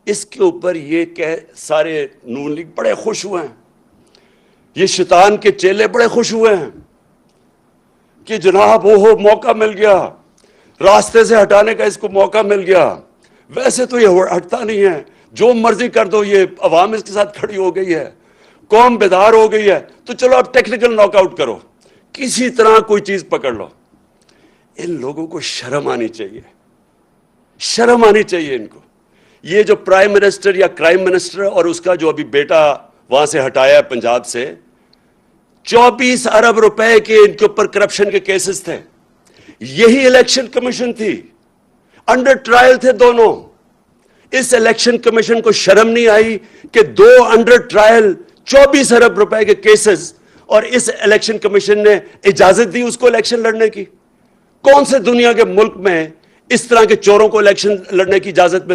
اس کے اوپر یہ کہ سارے نون لیگ بڑے خوش ہوئے ہیں، یہ شیطان کے چیلے بڑے خوش ہوئے ہیں کہ جناب وہ موقع مل گیا، راستے سے ہٹانے کا اس کو موقع مل گیا۔ ویسے تو یہ ہٹتا نہیں ہے، جو مرضی کر دو، یہ عوام اس کے ساتھ کھڑی ہو گئی ہے، قوم بیدار ہو گئی ہے، تو چلو اب ٹیکنیکل ناک آؤٹ کرو، کسی طرح کوئی چیز پکڑ لو۔ ان لوگوں کو شرم آنی چاہیے، شرم آنی چاہیے ان کو۔ یہ جو پرائم منسٹر یا کرائم منسٹر اور اس کا جو ابھی بیٹا وہاں سے ہٹایا ہے پنجاب سے، 24 ارب روپے کے ان کے اوپر کرپشن کے کیسز تھے۔ یہی الیکشن کمیشن تھی، انڈر ٹرائل تھے دونوں۔ اس الیکشن کمیشن کو شرم نہیں آئی کہ دو انڈر ٹرائل 24 ارب روپے کے کیسز، اور اس الیکشن کمیشن نے اجازت دی اس کو الیکشن لڑنے کی؟ کون سے دنیا کے ملک میں اس طرح کے چوروں کو الیکشن لڑنے کی اجازت ملتی؟